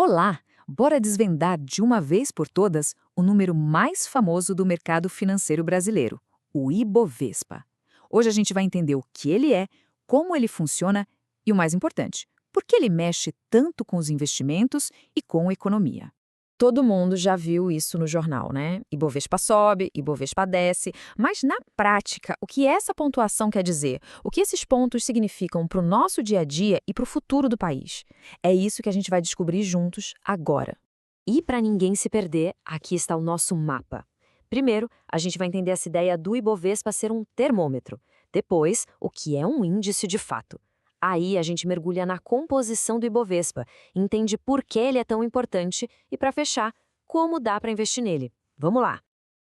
Olá! Bora desvendar de uma vez por todas o número mais famoso do mercado financeiro brasileiro, o Ibovespa. Hoje a gente vai entender o que ele é, como ele funciona e, o mais importante, por que ele mexe tanto com os investimentos e com a economia. Todo mundo já viu isso no jornal, né? Ibovespa sobe, Ibovespa desce, mas na prática, o que essa pontuação quer dizer? O que esses pontos significam para o nosso dia a dia e para o futuro do país? É isso que a gente vai descobrir juntos agora. E para ninguém se perder, aqui está o nosso mapa. Primeiro, a gente vai entender essa ideia do Ibovespa ser um termômetro. Depois, o que é um índice de fato. Aí a gente mergulha na composição do Ibovespa, entende por que ele é tão importante e, para fechar, como dá para investir nele. Vamos lá!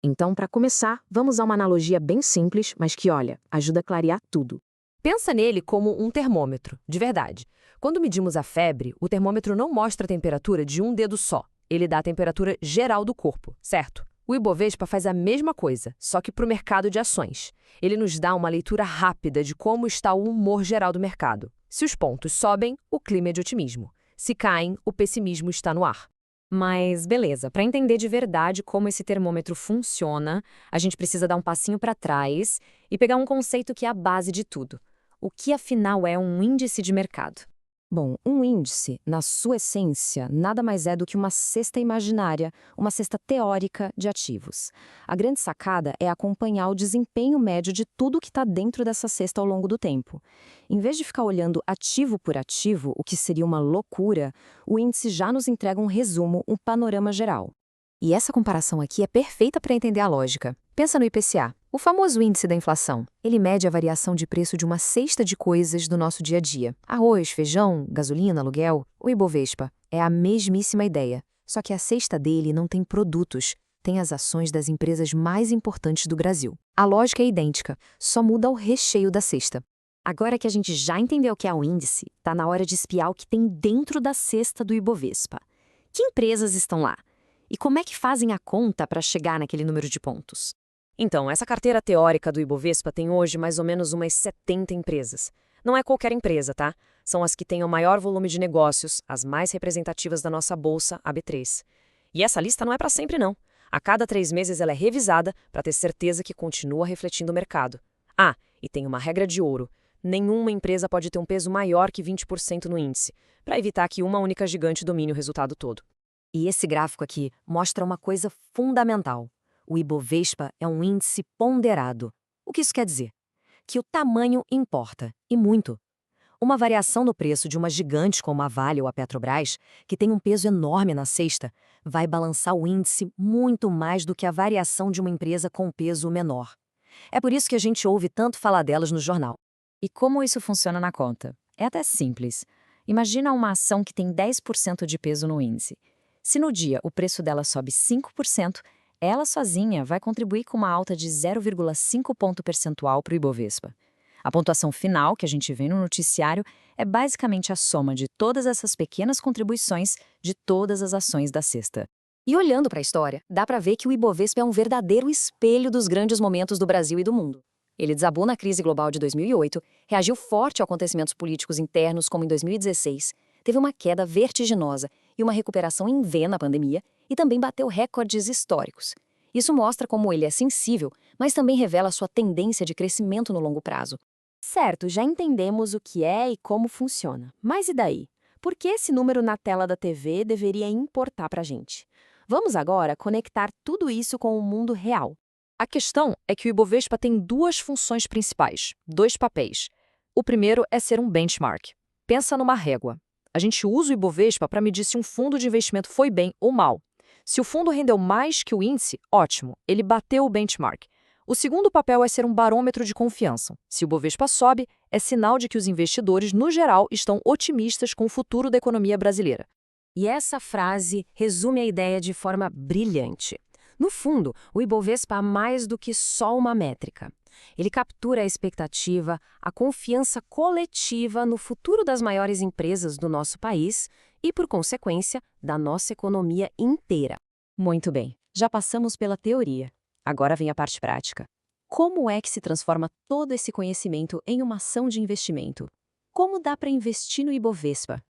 Então, para começar, vamos a uma analogia bem simples, mas que, olha, ajuda a clarear tudo. Pensa nele como um termômetro, de verdade. Quando medimos a febre, o termômetro não mostra a temperatura de um dedo só. Ele dá a temperatura geral do corpo, certo? O Ibovespa faz a mesma coisa, só que para o mercado de ações. Ele nos dá uma leitura rápida de como está o humor geral do mercado. Se os pontos sobem, o clima é de otimismo. Se caem, o pessimismo está no ar. Mas, beleza, para entender de verdade como esse termômetro funciona, a gente precisa dar um passinho para trás e pegar um conceito que é a base de tudo. O que, afinal, é um índice de mercado? Bom, um índice, na sua essência, nada mais é do que uma cesta imaginária, uma cesta teórica de ativos. A grande sacada é acompanhar o desempenho médio de tudo que está dentro dessa cesta ao longo do tempo. Em vez de ficar olhando ativo por ativo, o que seria uma loucura, o índice já nos entrega um resumo, um panorama geral. E essa comparação aqui é perfeita para entender a lógica. Pensa no IPCA, o famoso índice da inflação. Ele mede a variação de preço de uma cesta de coisas do nosso dia a dia. Arroz, feijão, gasolina, aluguel. O Ibovespa é a mesmíssima ideia. Só que a cesta dele não tem produtos, tem as ações das empresas mais importantes do Brasil. A lógica é idêntica, só muda o recheio da cesta. Agora que a gente já entendeu o que é o índice, está na hora de espiar o que tem dentro da cesta do Ibovespa. Que empresas estão lá? E como é que fazem a conta para chegar naquele número de pontos? Então, essa carteira teórica do Ibovespa tem hoje mais ou menos umas 70 empresas. Não é qualquer empresa, tá? São as que têm o maior volume de negócios, as mais representativas da nossa bolsa, a B3. E essa lista não é para sempre, não. A cada 3 meses ela é revisada para ter certeza que continua refletindo o mercado. Ah, e tem uma regra de ouro. Nenhuma empresa pode ter um peso maior que 20% no índice, para evitar que uma única gigante domine o resultado todo. E esse gráfico aqui mostra uma coisa fundamental. O Ibovespa é um índice ponderado. O que isso quer dizer? Que o tamanho importa, e muito. Uma variação no preço de uma gigante como a Vale ou a Petrobras, que tem um peso enorme na cesta, vai balançar o índice muito mais do que a variação de uma empresa com peso menor. É por isso que a gente ouve tanto falar delas no jornal. E como isso funciona na conta? É até simples. Imagina uma ação que tem 10% de peso no índice. Se no dia o preço dela sobe 5%, ela sozinha vai contribuir com uma alta de 0,5 ponto percentual para o Ibovespa. A pontuação final, que a gente vê no noticiário, é basicamente a soma de todas essas pequenas contribuições de todas as ações da cesta. E olhando para a história, dá para ver que o Ibovespa é um verdadeiro espelho dos grandes momentos do Brasil e do mundo. Ele desabou na crise global de 2008, reagiu forte a acontecimentos políticos internos como em 2016, teve uma queda vertiginosa e uma recuperação em V na pandemia e também bateu recordes históricos. Isso mostra como ele é sensível, mas também revela sua tendência de crescimento no longo prazo. Certo, já entendemos o que é e como funciona. Mas e daí? Por que esse número na tela da TV deveria importar para a gente? Vamos agora conectar tudo isso com o mundo real. A questão é que o Ibovespa tem 2 funções principais, 2 papéis. O primeiro é ser um benchmark. Pensa numa régua. A gente usa o Ibovespa para medir se um fundo de investimento foi bem ou mal. Se o fundo rendeu mais que o índice, ótimo, ele bateu o benchmark. O segundo papel é ser um barômetro de confiança. Se o Ibovespa sobe, é sinal de que os investidores, no geral, estão otimistas com o futuro da economia brasileira. E essa frase resume a ideia de forma brilhante. No fundo, o Ibovespa é mais do que só uma métrica. Ele captura a expectativa, a confiança coletiva no futuro das maiores empresas do nosso país e, por consequência, da nossa economia inteira. Muito bem, já passamos pela teoria. Agora vem a parte prática. Como é que se transforma todo esse conhecimento em uma ação de investimento? Como dá para investir no Ibovespa?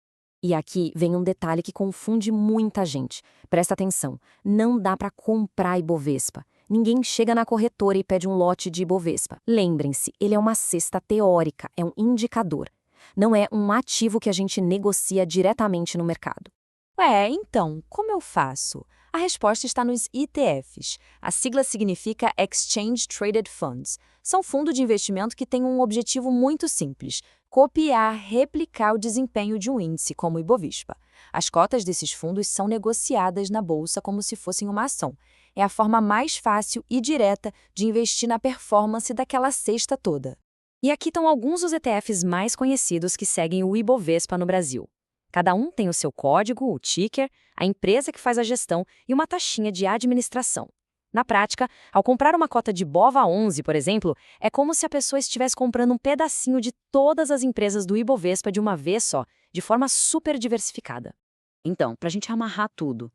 E aqui vem um detalhe que confunde muita gente. Presta atenção, não dá para comprar Ibovespa. Ninguém chega na corretora e pede um lote de Ibovespa. Lembrem-se, ele é uma cesta teórica, é um indicador. Não é um ativo que a gente negocia diretamente no mercado. Então, como eu faço? A resposta está nos ETFs. A sigla significa Exchange Traded Funds. São fundos de investimento que têm um objetivo muito simples: copiar, replicar o desempenho de um índice, como o Ibovespa. As cotas desses fundos são negociadas na bolsa como se fossem uma ação. É a forma mais fácil e direta de investir na performance daquela cesta toda. E aqui estão alguns dos ETFs mais conhecidos que seguem o Ibovespa no Brasil. Cada um tem o seu código, o ticker, a empresa que faz a gestão e uma taxinha de administração. Na prática, ao comprar uma cota de BOVA11, por exemplo, é como se a pessoa estivesse comprando um pedacinho de todas as empresas do Ibovespa de uma vez só, de forma super diversificada. Então, para a gente amarrar tudo.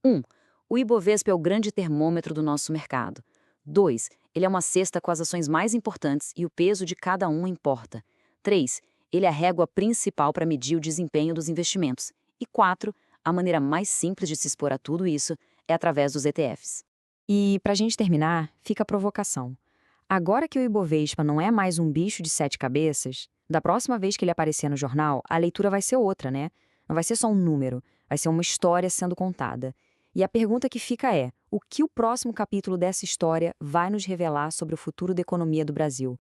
1. O Ibovespa é o grande termômetro do nosso mercado. 2. Ele é uma cesta com as ações mais importantes e o peso de cada um importa. 3. Ele é a régua principal para medir o desempenho dos investimentos. E 4. A maneira mais simples de se expor a tudo isso é através dos ETFs. E, para a gente terminar, fica a provocação. Agora que o Ibovespa não é mais um bicho de 7 cabeças, da próxima vez que ele aparecer no jornal, a leitura vai ser outra, né? Não vai ser só um número, vai ser uma história sendo contada. E a pergunta que fica é: o que o próximo capítulo dessa história vai nos revelar sobre o futuro da economia do Brasil?